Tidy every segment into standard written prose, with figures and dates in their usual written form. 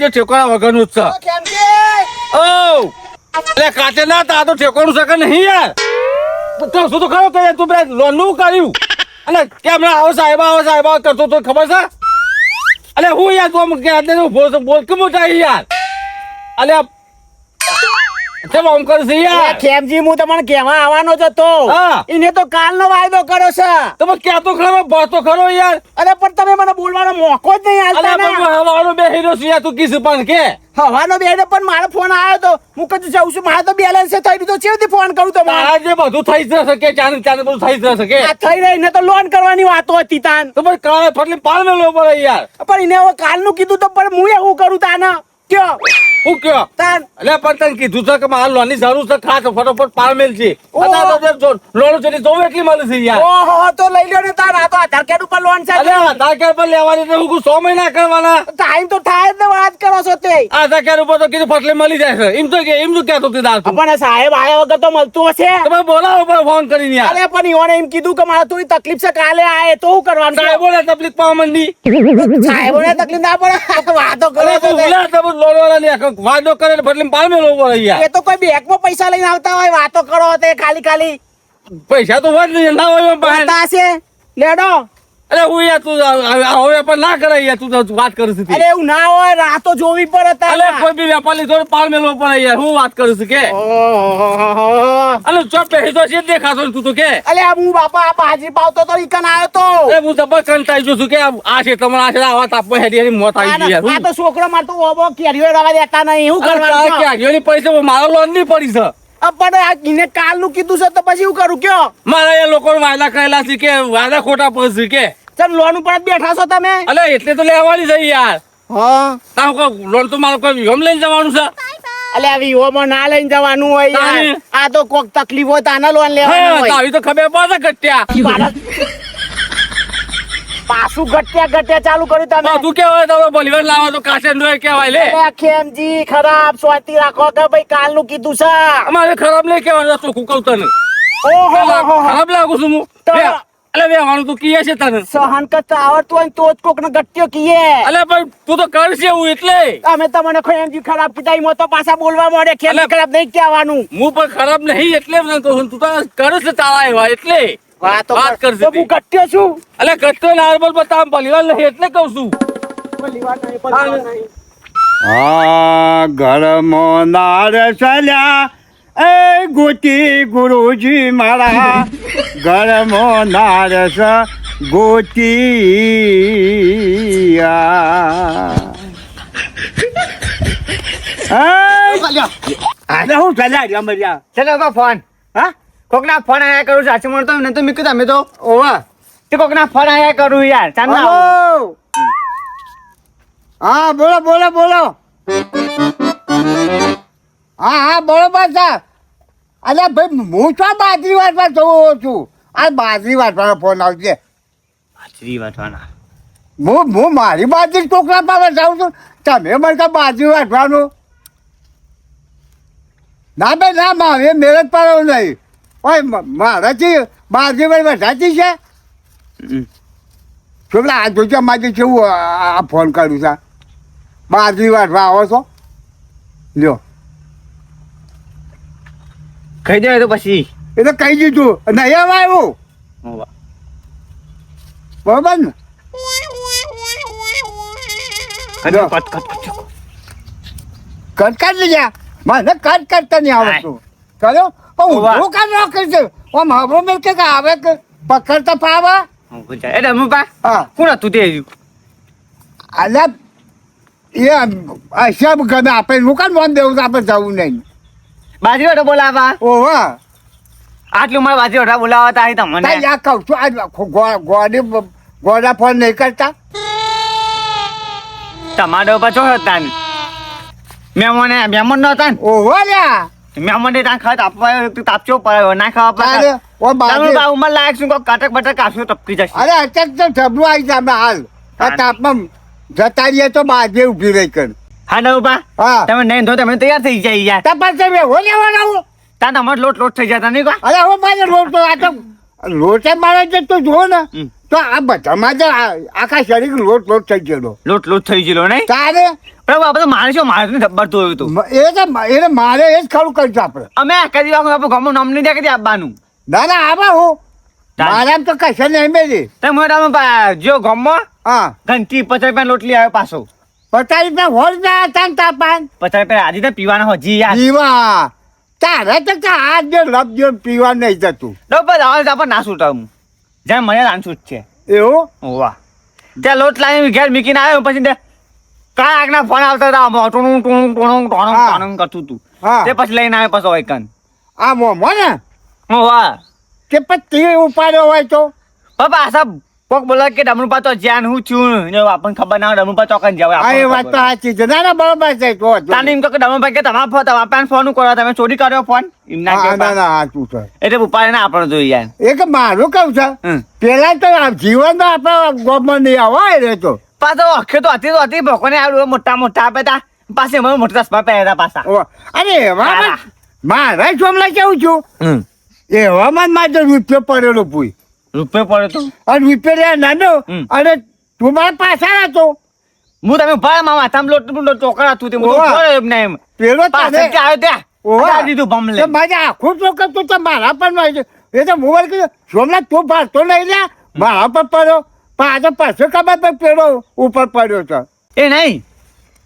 જે ઠેકોણા વગરનું જ છે. ઓ એટલે કાચે ના તા તો ઠેકોણું શકે નહીં યાર. તો શું તો ખરો કે તું પેલા લોન નું કર્યું અને કેમ આવો સાહેબ કરતો તો ખબર છે. અલે હું યાર તું કે આજે બોલ કે મોટા યાર. અલે કેમ આમ કરે છે યાર. ખેમજી હું તમને કહેવા આવવાનો જ હતો. એને તો કાલનો વાયદો કર્યો છે. તમે ક્યાં તો ખરો બસ તો ખરો યાર. અરે પણ તમે મને બોલવાનો મોકો જ નહીં આલતા ને. અલે હવાનો બે હીરો છે તું કિસ પણ કે હવાનો બેડે પણ મારો ફોન આવ્યો તો હું કદી જાઉં છું. મારે તો બેલેન્સ થઈ ગયું તો ચેવથી ફોન કરું તો આજે બધું થઈ જ શકે ચાંદ બધું થઈ જ શકે. આ થઈ રહી ને તો લોન કરવાની વાતો હતી તાન. તો પછી કાલે ફટલી પાલ મેલો પડે યાર. પણ એને હવે કાલનું કીધું તો પણ હું એવું કરું તાને કયો હું કયો તાન. એટલે પણ તને કીધું છે કે મારા લોન ની જરૂર છે ખાસ ફટોફટ પાલ મેલ છે. લોન છે જોવે એટલી મળે છે યાર. ઓહો તો લઈ લ્યો ને તાન. આ તો આધાર કાર્ડ ઉપર લોન છે. અલે આધાર કાર્ડ પર લેવાની તો હું 6 મહિના કરવાના. ટાઈમ તો થાય જ ને વાત કરો છો તે. આધાર કાર્ડ ઉપર તો કીધું ફટલી મળી જાય છે. એમ તો કહેતો હતી દાલ તું. પણ સાહેબ આયા વગર તો મળતું હશે. તમે બોલાવો પર ફોન કરીને યાર. અરે પણ ઈઓને એમ કીધું કે મારે થોડી તકલીફ છે કાલે આયે તો શું કરવાનું. સાહેબોને તકલીફ પાવા માંડી. સાહેબોને તકલીફ ના પડે. વાતો કરો અરે તું બોલા તમે લોન વાળાની વાદો કરે ફટલી પાલ મેલો પડે યાર. એ તો કોઈ બેંકમાં પૈસા લઈને આવતા હોય વાતો કરો તે ખાલી પૈસા તો વાત નહીં ના હોય બહાર. વાતા છે લેડો. અરે હું યાર તું હવે પણ ના કરે યાર તું તો વાત કરે છે. અરે એવું ના હોય રાતો જોવી પડે. અલે કોઈ બી વેપારી થોડું પાલ મેલો પડે યાર. હું વાત કરું છું કે અલે ચોપ પે તો છે દેખાતો તું તો કે. અલે હું બાપા આ હાજરી પાવતો તો ઈકન આવ્યો તો. અરે હું જબર કંટાઈ જો છું કે આ છે તમારા આ છે આવા તાપમાં હેડી મોત આવી ગઈ યાર. આ તો છોકરો માર તો ઓબો કેરીઓ રવા દેતા નહીં. શું કરવાનું કે આગેની પૈસા મારો લોન ની પડી છે. પણ આ એને કાલનું કીધું છે તો પછી હું કરું કયો. મારા એ લોકો વાયદા કરેલા છે કે વાયદા ખોટા પડશે કે. ચલ લોન ઉપર જ બેઠા છો તમે. અલે એટલે તો લેવાની છે યાર. હા તાવ કો લોન તો મારો કોઈ વિહમ લઈને જવાનું છે. અલે આ વિહોમાં ના લઈને જવાનું હોય યાર. આ તો કોક તકલીફ હોય તાના લોન લેવાનું હોય. આવી તો ખબર પડે ગટ્યા. પાછું ગટ્યા ચાલુ કર્યું તમે. તું કેવાય તમે બોલીવર લાવો તો કાશે નો કેવાય લે. અરે ખેમજી ખરાબ સ્વાતી રાખો કે ભાઈ કાલનું કીધું છે. અમારે ખરાબ નહીં કહેવાનું ચોખ્ખું કહું તને. ઓહો ખરાબ લાગુ છું હું. અલે વેવાનું તું કીએ છે તને. સહન કરતા આવડતું હોય તો જ કોકને ગટ્યો કીએ. અલે પણ તું તો કરશે એવું એટલે. અમે તમને ખેમજી ખરાબ કીધા એમાં તો પાછા બોલવા મળે. ખેમજી ખરાબ નહીં કહેવાનું. હું પણ ખરાબ નહીં એટલે કહું છું. તું તો કરશે તારા એવા એટલે વાત કરશે. હું ગટ્યો છું. અલે ગટ્યો નાર્મલ બતાવ ભલીવાર નહીં એટલે કહું છું. આ ઘરમાં નારસલ્યા એ ગોતી ગુરુજી મારા ઘરમાં નારસ ગોતી હું ચલા મર્યા ચલો ફોન. હા કોકના ફોન આયા કરું સાચું મળતો ને તો મીકું તમે તો ઓવા તે કોકના ફોન આયા કરું યાર. ચાલો હા બોલો હા બરોબર છે. અલ્યા ભાઈ હું તો બાજરી વાટવા જવું છું. આ બાજરી વાટવાનો ફોન આવશે. બાજરી વાટવાના હું મારી બાજરી છોકરા પાસે જાઉં છું. તમે મને બાજરી વાટવાનું ના ભાઈ ના મારે મહેનત પાડો નહીં. ઓય મારાથી બાજરી ભાઈ વધારતી છે. છોકરા આ જોજો મારે કેવું આ ફોન કર્યું છે. બાજરી વાટવા આવો છો લ્યો. કહી દે તો પછી એ તો કહી દીધું નહીં હવે આવ્યું બરોબર ને. કટ કરી લીધા મને કટ કરતા નહીં આવડતું. કર્યો હું કામ ન કરી દઉં. આમ હબરો મેં કે આવે કે પકડતા પાવા. એટલે મમ્પા હા કોણ હતું તે. અલ્યા એ અશા ગમે આપણે હું કામ મન દેવું આપણે જવું નહીં. બાજરી વાટો બોલાવા. ઓહો આટલું મારે બાજરી વાટવા બોલાવા તા તમને. યા કહું છું આ ગોડા ફોન નહીં કરતા. તમારા ઉપર છો હતા ને મહેમાન નો હતા ને. ઓહો લ્યા મહેમાન તાન ખાત આપવા તાપચો પડે ના ખાવા પડે. ઉમર લાયક શું કટક બટક કાપ્યો ટપકી જશે. અરે અટક તો ઢબલું આવી જાય હાલ. આ તાપમાં જતા રહીએ તો બાજે ઉભી રહી કર. હા ને ઉભા હા તમે નહીં ધો તમે તૈયાર થઈ જાય યાર. તપાસ તમે હો લેવાનો. ત્યાં તમારે લોટ થઈ જતા નહીં કા. અરે હવે મારે લોટ તો આ તો લોટે મારે છે તો જો ને તો આ બધામાં જ આખા શરીર લોટ લોટ થઈ ગયેલો લોટ થઈ ગયેલો નહીં તારે પણ આપણે મારે શું મારે તો ખબર તો હતું એને મારે એ જ ખરું કર્યું આપણે અમે કદી વાર આપણે ગામનું નામ નહીં દે કદી આપવાનું ના ના આવા હું મારા તો કશે નહીં મેલી તમે જો ગામમાં હા ઘંટી 50 રૂપિયા લોટ લઈ આવ્યો પાછો 50 રૂપિયા હોલ ના હતા ને તાપાન 50 રૂપિયા આજે તો પીવાના હજી યાર પીવા તારે તો આ જે લપજો પીવા નહીં જતું બસ હવે આપણે ના છૂટાવું જ્યાં મને રાન છૂટ છે એવું વાહ ત્યાં લોટ લાવીને ઘેર મૂકીને આવ્યો પછી કાંઈ આગના ફોન આવતા હતા ટોણું ટોણું ટોણું ટોણું ટોણું કરતું હતું હા તે પછી લઈને આવ્યો પાછો વૈકન આ મોમો ને વાહ કે પછી ઉપાડ્યો હોય તો બાપા આશા કોક બોલે કે ડમરૂપા તો જ્યાં હું છું ને આપણને ખબર ના હોય ડમરૂપા ચોકન જાવ આ એ વાત તો સાચી છે ના ના બરોબર છે તો તાને એમ કહો કે ડમરૂપા કે તમારા ફોન કરો તમે ચોરી કર્યો ફોન એમ ના ના કે ના સાચું છે એટલે ઉપાડે ના આપણે જોઈએ યાર એ કે મારું કહું છે હમ. પેલા તો જીવન તો આપણા ગોમાં નહીં આવા રે તો પાછો અખે તો હતી ભોકોને આવ્યું મોટા મોટા આપે તા પાસે મને મોટા ચશ્મા પહેર્યા પાછા અરે એવામાં મારા સોમલા કેવું છું હમ એવામાં જ મારે રૂપિયો પડેલો પૂઈ રૂપિયો પડ્યો તો અને રૂપિયો રે નાનો હમ. અને તું મારા પાછળ હતો હું તમે ભાઈ મારા માથામાં લોટ ચોકર હતું તે હું ઓવા. જોયો એમ ને એમ પેલો પાછળ તને આવ્યો ત્યાં ઓવા. હટાવી દીધું બમલે તો મારે આખું ચોકર તું તો મારા પર માં છે એ તો મોબાઈલ કીધું સોમલા તું ભાગતો નહીં લે મારા પર પડ્યો પણ આ તો પાછો ખબર પર પેલો ઉપર પડ્યો છે એ નહીં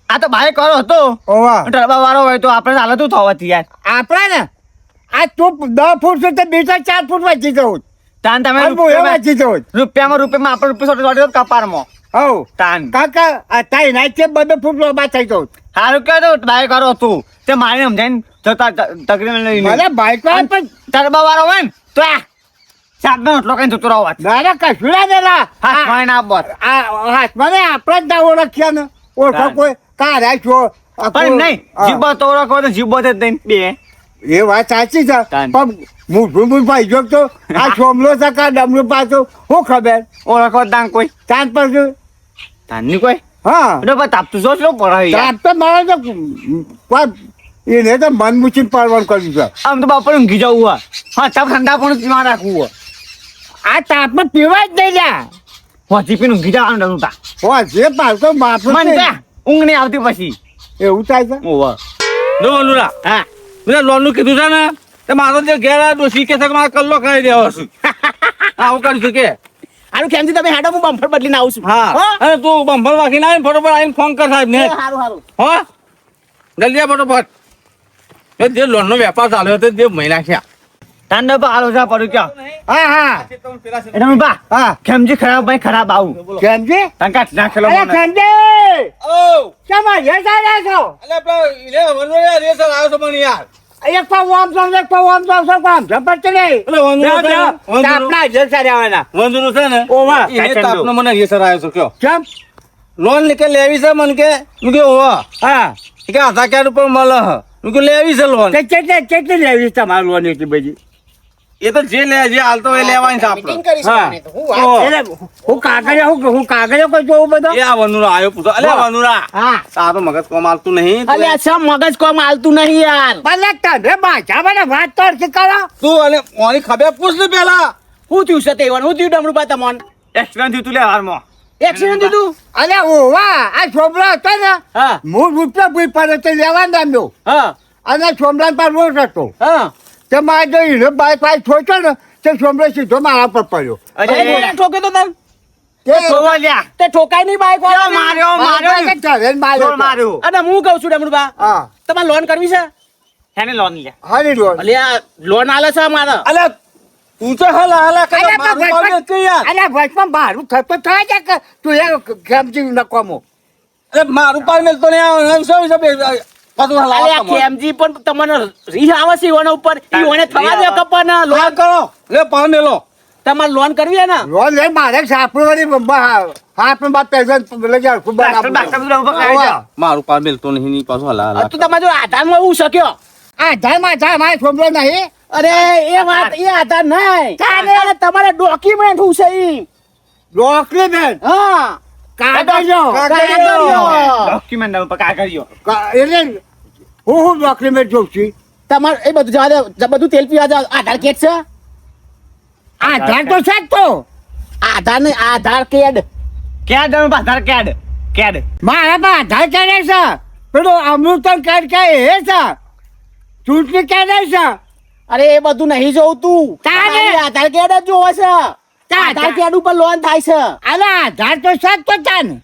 આ તો ભાઈ કરો હતો ઓવા ડરબા વાળો હોય તો આપણે હાલત શું થવાથી યાર આપણે ને આ તું 10 ફૂટ છે તો બીજા 4 ફૂટ વાંચી જવું તાન તમે અને હું એ વાંચી જવું રૂપિયામાં આપણે રૂપિયા કપારમાં હવ તાન કાકા આ તાઈ નાઈ છે 2 ફૂટ લોબા થઈ જવું સારું કહે તો ભાઈ કરો તું તે મારે સમજાઈને જતા તકરીબન લઈને મને બાઈક પણ ડરબા વાળો હોય ને તો આ સાતનો એટલો કઈ જતો રહો વાત ના કશું ના દેલા હાથ માં ના બોત આ હાથમાં ને આપણે જ ના ઓળખ્યા ને ઓળખો તાન. કોઈ કાઢ્યા છો પણ નહીં જીબો તો ઓળખો તો જીબો તે દઈને બે એ વાત સાચી છે તાન. પણ હું ભાઈ જો તો આ સોમલો છે કા ડમરું પાછું શું ખબર ઓળખો તાન કોઈ તાન પર તાનની કોઈ હા એટલે પણ તાપતું જો શું પડે યાર તાપ તો મારે તો કોઈ એને તો મન મૂકીને પાડવાનું કર્યું છે આમ તો બાપા ઊંઘી જવું હોય હા તાપ ઠંડા પણ પીવા રાખવું હોય આ તાપમાં પીવા જ નહીં લ્યા હોજી પીને ઊંઘી જવાનું ડરું તા હો જે પાલતો માપું મન ત્યાં ઊંઘ નહીં આવતી પછી એવું થાય છે ઓવા જો વનુરા હા મેં લોનનું કીધું છે ને તે મારો જે ઘેર ડોસી કે છે કે મારે કલ્લો કરી દેવો છું આવું કરીશું કે આનું કેમથી તમે હેડો હું બમ્ફર બદલીને આવું છું હા અને તું બંભર વાગીને આવીને ફટોફટ આવીને ફોન કર સાહેબ ને સારું સારું હો જલ્દી આ ફટોફટ એ જે લોનનો વેપાર ચાલ્યો હતો તે મહિના છે તાંડવ પર આલો જા પડ્યું ક્યાં હા હા એટલે બા હા કેમજી ખરાબ ભાઈ ખરાબ આવું કેમ છે તંકાટ નાખેલો અરે મને સંજય ઓ કેમ આ ચાલ્યા છો અલે પેલો ઇલે વનોયા રેસર આવ્યો છે પણ યાર એક તો ઓમ સોમ એક તો ઓમ સોમ કામ જપટ નહીં એટલે વનોયા છે ને, તાપના જલસા રહેવાના વંદુનું છે ને ઓવા એને તાપનો મને રેસર આવ્યો છે કયો કેમ લોન કે લેવી છે મને કે હું કે ઓવા હા કે 1000 રૂપિયા મળે હ હું કે લેવી છે લોન તે કેટલી લેવી તમારું લોન એટલી બધી એ તો જે લે જે હાલતો એ લેવાની છે આપણે હા એટલે હું કાગળિયા કોઈ જોઉં બધો એ આ વનુરા આવ્યો પૂછો અલે હા. વનુરા હા તારો મગજ કોમ હાલતું નહીં તું અલ્યા સમ મગજ કોમ આલતું નહીં યાર ભલે તને બાજા મને વાત તો અરખી કરો તું અને ઓની ખબર પૂછ ને પેલા હું થયું છે તે હું થયું ડમરૂ બા તમોન એક્સિડન્ટ થયું તું લે હારમાં એક્સિડન્ટ થયું તું અલે ઓવા આ છોકરો હતો ને હા હું રૂપિયા ભૂઈ પડે તે લેવા નામ્યો હા અને છોમરા પર રોજ હતો હા તે મારે જો હીરો બાઈક પાઈ છોડ્યો ને તે છોમરો સીધો મારા પર પડ્યો અરે ઠોકે તો તમ તે જોવા લ્યા તે ઠોકાય નહીં બાઈક વાળો માર્યો મારા માર્યો ઘરે માર્યો માર્યો અને હું કહું છું ડમરૂ બા હા તમારે લોન કરવી છે હેને લોન લે હરી રોડ અલ્યા લોન આલે છે મારે અલે તું તો હલા હલા કરે અલે મારું પણ કોમ નથી યાર અલે વચમાં બારું થતો થાય છે કે તું એ કેમજી નકોમો અરે મારું પાર મેલતો ને આ શું છે પાછું હલા અલ્યા કેમજી પણ તમને રી આવે છે ઈવોના ઉપર ઈવોને થવા દે કપન લોન લોન કરો લે પાર મેલો તમારે લોન કરવી હે ને રોડ લે મારે સાપડો વળી હાથ માં બાપ પેઝન લઈ ખૂબ ડાક્ટર મારું પાર મેલતો નહીં ની પાછું હલા હલા તું તમારે જો આધારમાં હું શક્યો આ ધારમાં જા મારે છોકરો નહીં અરે એ વાત એ આધાર નહીં અરે તમારે ડોક્યુમેન્ટ હું છે ઈ રોકલી બેન હા કાગળિયો ડોક્યુમેન્ટ ઉપર કાગળિયો એટલે હું ડોક્યુમેન્ટ જોઉં છું તમારે એ બધું જવા દે બધું તેલ પીવા જાવ આધાર કાર્ડ છે આધાર તો છે જ તો આધાર ને આધાર કાર્ડ ક્યાં તમે આધાર કાર્ડ કાર્ડ મારા પાસે આધાર કાર્ડ છે પેલું અમૃતમ કાર્ડ કે એ છે ચૂંટણી કાર્ડ છે અરે એ બધું નહીં જોવું તું તારે? તારે આધાર કાર્ડ જ જોવે છે તારે? આધાર કાર્ડ ઉપર લોન થાય છે અરે આધાર તો સત તો તાને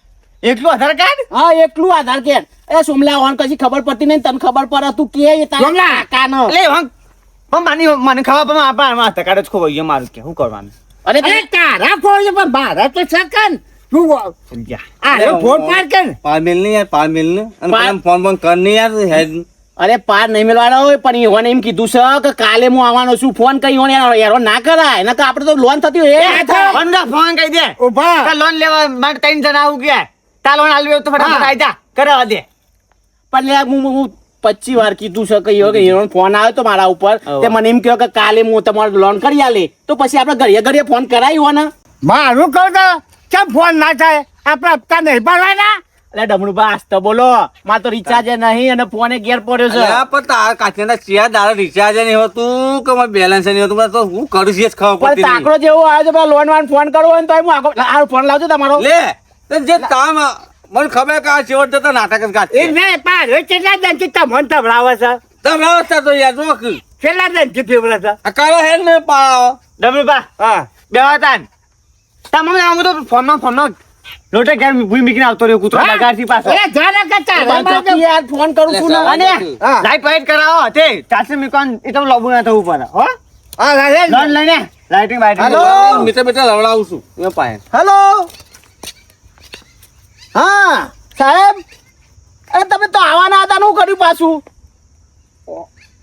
એકલું આધાર કાર્ડ હા એકલું આધાર કાર્ડ એ સોમલા ઓન કશી ખબર પડતી નહીં તને ખબર પડે તું કે સોમલા! કાનો એટલે મને ખબર પણ આપણા આધાર કાર્ડ જ ખોવાઈ ગયો મારું કે શું કરવાનું અરે અરે તારા ફોન પણ મારા તો સકન તું સમજ્યા આ ફોન પાડ કર પામેલ ને યાર પામેલ ને અને પા- પેલા ફોન બોન કર ને યાર હેડ અરે પાર નહીં મેળવાના હોય પણ ઈવોને એમ કીધું છે કે કાલે હું આવવાનો છું ફોન કઈ ઈવોને હેરો ના કરાય નકર આપણે તો લોન થતી હોય એ થાય. ફોન કહી દે ઉભા લોન લેવા માટે 3 જણા આવું ગયા તા લોન આલવી તો ફટાફટ હા. આઈ જા કરાવવા દે પણ લે હું 25 વાર કીધું છે કે ઈવોનો ફોન આવ્યો તો મારા ઉપર તે મને એમ કહ્યું કે કાલે હું તમારો લોન કરી આલે તો પછી આપણે ઘડીએ ઘડીએ ફોન કરાયો ને મારું કહું તો કેમ ફોન ના થાય આપણે હપ્તા નહીં ભરવાના એટલે ડમરુભા આસ્તો બોલો માર તો રિચાર્જ નહીં અને ફોને ઘેર પડ્યો છે અલ્યા પણ તારા કાચીના ચિયા દાડા રિચાર્જ નહીં હોતું કે મારે બેલેન્સ નહીં હોતું તો હું કરું છું એ જ ખબર પણ પડતી નહીં. તાકડો જેવો આવ્યો છે લોન વાન ફોન કરવો હોય ને તો હું આગળ ફોન લાવજો તમારો લે તો જે કામ મને ખબર કે આ છેવટ જતા નાટક જ ગાત એ નહીં પાર કેટલા દંડથી તમને તબડાવે છે તમે વ્યવસ્થા તો યાર જો કે કેટલા દંડથી ફેવરે છે આ કાળો હેડ ને પાડો ડબલુબા હા બેવા તાન તમારે આમ તો ફોનમાં લોટે ઘેર ભૂઈ મીકીને આવતો રહ્યો કૂતરો બગાડથી પાછો અરે જાને કરતા પણ તો યાર ફોન કરું છું ને અને હા. લાઈટ વાઈટ કરાવો તે ચારસો મીકવાન એ તો લોબુ ના થવું પડે હો હા લે લોન લઈને લાઇટિંગ બાઇટિંગ હાલો. મિત્ર રવડાવું છું એ પાસે હેલો હા સાહેબ અરે તમે તો આવવાના હતા ને હું કર્યું પાછું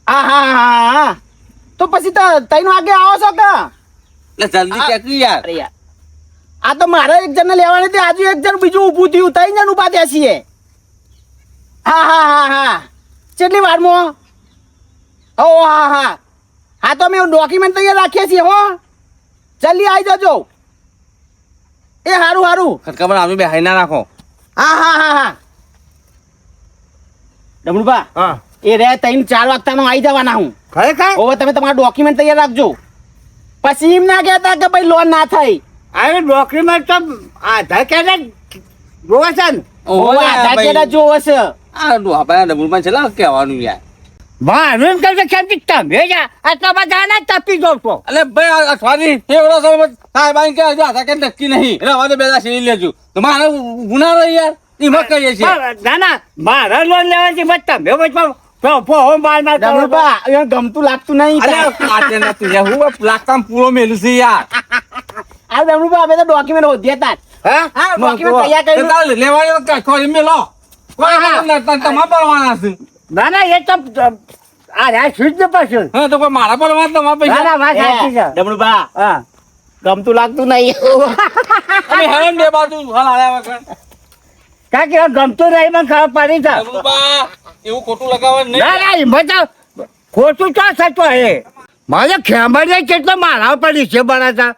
હા હા હા હા તો પછી 3 વાગે આવો છો કે એટલે જલ્દી ક્યાંથી યાર અરે યાર આ તો મારે એક જણને લેવાની હતી આજુ એક જણ બીજું ઊભું થયું 3 જણ ઊભા થયા છીએ હા હા હા હા કેટલી વારમાં ઓ હા હા હા તો અમે ડોક્યુમેન્ટ તૈયાર રાખીએ છીએ હો જલ્દી આવી જજો એ હારું હારું ખબર અમે બે હાઈ ના રાખો હા હા હા હા ડમરુભા હા એ રે 3-4 વાગતાનો આવી જવાના હું ખરેખર હવે તમે તમારા ડોક્યુમેન્ટ તૈયાર રાખજો પછી એમ ના કહેતા કે ભાઈ લોન ના થઈ અરે ડોક્યુમેન્ટ તો આધાર કાર્ડ જોવે છે ને ઓવે આધાર કાર્ડ જ જોવે છે આ ડોહાભાઈ ડબુલમાં છે કહેવાનું યાર મારું એમ કહે છે કેમ કે તમે જ આટલા બધા ના તપી દો છો એટલે ભાઈ અઠવાડિયે એવડો સમય થાય બાઈ કે હજુ આધાર કાર્ડ નક્કી નહીં એટલે હવે બે સીવી લેજો તો મારે ગુના રહી યાર એમાં કહીએ છીએ ના ના મારા લોન લેવા છે બસ તમે વચમાં ફોન બાર ના કરો ડમરુભા એને ગમતું લાગતું નહીં અરે કાચે નથી યાર હું લાગતા પૂરો મેલું છે યાર આ ડમરુભા અમે તો ડોક્યુમેન્ટ હોધ્યા તા હા હા ડોક્યુમેન્ટ તૈયાર કર્યું તારે લેવાની તો કાંઈ મેલો કોઈ તમારે પડવાના છે ના ના એ તો આ શુદ્ધ પાછું હા તો કોઈ મારા પડવાના તમારા ના ના પૈસા વાત સાચી છે ડમરુભા હા ગમતું લાગતું નહીં અમે હેરાન બે બાજુ હાલ આવ્યા વગર કારણ કે ગમતું નહીં મને ખબર પડી છે ડબુબા, એવું ખોટું લગાવવાનું ના નહીં ના એમાં તો ખોટું તો સચો હે મારે ખેમડીઓ કેટલો મારા પડી છે બનાતા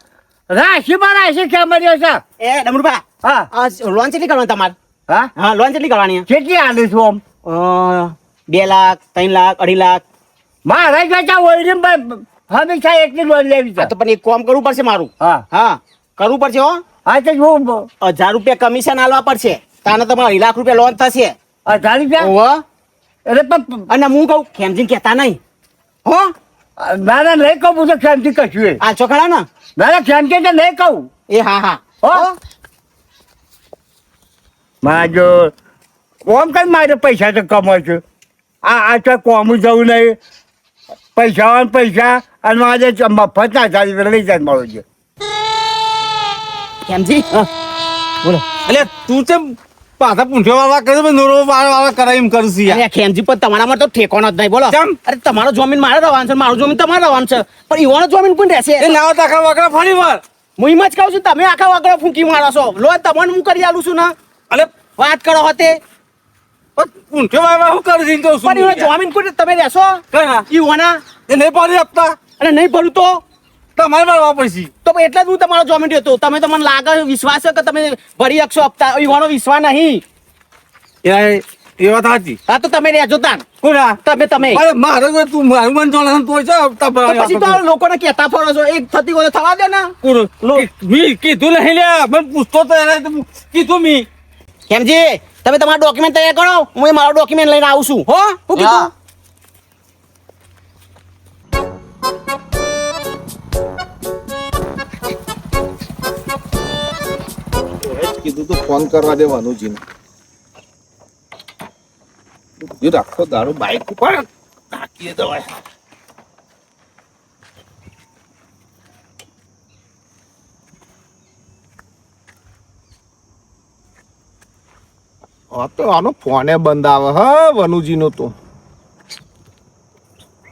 રાશી બનાય છે ખેમડીઓ છે એ ડમરુભા હા આ લોન કેટલી કરવાની તમારે હા હા લોન કેટલી કરવાની કેટલી આલી છું આમ 2 લાખ 3 લાખ 2.5 લાખ મારા જતા ઓઈડી હંમેશા એટલી લોન લેવી આ છે તો પણ એક કામ કરવું પડશે મારું હા હા કરવું પડશે હો હા તો હું 1000 રૂપિયા કમિશન આલવા પડશે તાને તમારે 2 લાખ રૂપિયા લોન થશે 1000 રૂપિયા ઓહો અરે પણ અને હું કહું ખેમજીને કહેતા નહીં હો ના ના નહીં કહું હું તો ખેમથી કશું એ આ ચોખડા ને ના ના ખેમથી તો નહીં કહું એ હા હા હો માજો કોમ કઈ મારે પૈસા તો કમાય છે આ તો કોમ જવું નહીં પૈસા હોય ને પૈસા અને મારે મફત ના થાય લઈ જાય મળું છે ખેમજી બોલો એટલે તું છે પાછા પૂંછો વાળા કરે નોરો વાળા કરાય એમ કરું છું યાર અરે ખેમજી પણ તમારામાં તો ઠેકાણો જ નહીં બોલો કેમ? અરે તમારો જમીન મારે રહેવાનું છે મારું જમીન તમારે રહેવાનું છે પણ ઈવાનો જમીન કોણ રહેશે એ લાવો તાકા વાકડા ફરી વાર હું એમ જ કહું છું તમે આખા વાગડો ફૂંકી મારો છો લો તમને હું કરી આલું છું ને અલે વાત કરો હતે પૂંછો વાળા શું કરું છું કહું પણ ઈવાનો છું જમીન કોણ તમે રહેશો કયા ઈવાના એ નહીં પાડી આપતા અને નહીં ભરું તો તમારે ભરવા પછી તો એટલે જ હું તમારો જમીન હતો તમે તો મને લાગે વિશ્વાસ છે કે તમે ભરી શકશો હપ્તા ઈવાનો વિશ્વાસ નહીં યાર એ વાત સાચી. હા તો તમે રહેજો તાન. કોના તમે અરે મારે કોઈ તું મારું મન જોડે તોય છે તો પછી તો લોકોને કહેતા ફરો છો એક થતી હોય તો થવા દે ને. મી કીધું નહીં લ્યા મને પૂછતો તો એને તો કીધું મી. કેમજી તમે તમારા ડોક્યુમેન્ટ તૈયાર કરો હું એ મારો ડોક્યુમેન્ટ લઈને આવું છું હો શું કીધું કીધું તો ફોન કરવા દેવાનું જીને રાખો દારૂ બાઈક ઉપર નાખીએ દવા તો આનો ફોને બંધ આવે હા વનુજીનો તો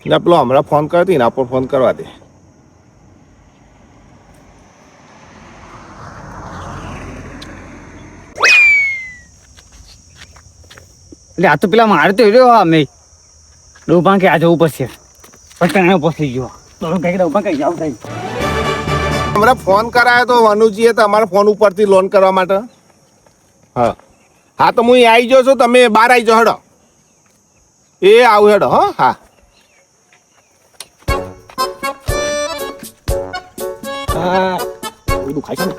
ને પેલો હમણાં ફોન કરતી એના પર ફોન કરવા દે એટલે આ તો પેલા મારે તો રહ્યો અમે ડોબા કે આ જવું પડશે પણ પછી ગયો તો કઈ ડોબા કઈ જાવ કઈ હમણાં ફોન કરાયો તો વનુજીએ તમારા ફોન ઉપરથી લોન કરવા માટે હા હા તો હું આવી જાઉં છું તમે બહાર આવી જાઓ હેડો એ આવું હેડો હા હા દુખાય છે ને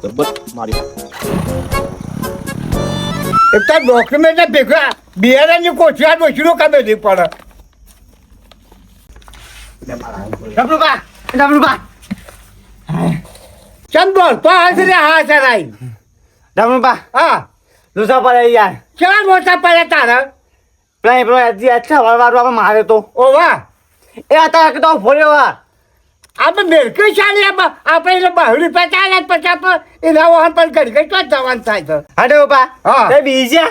જબર મારી એક તો ડોક્યુમેન્ટ ભેગા બિહારની કોઠિયા ડોસીનો કામે નહીં પડે ડબલુબા ડબલુબા ચમ બોલતો હશે રે હા સરાઈ ડબલુબા હા લુસા પડે યાર કેવા મોટા પડ્યા તારા પેલા પેલો હજી અચ્છા વાળવા આપણે મારે તો ઓ વાહ એ હતા કે તો ફોડ્યો વા આપણે મેળકે ચાલે આપણે એટલે ₹2 ચાલે પછી આપણે એના વાહન પર ઘડી ઘડી તો જવાનું થાય છે હા ડોબા હા. એ બીજા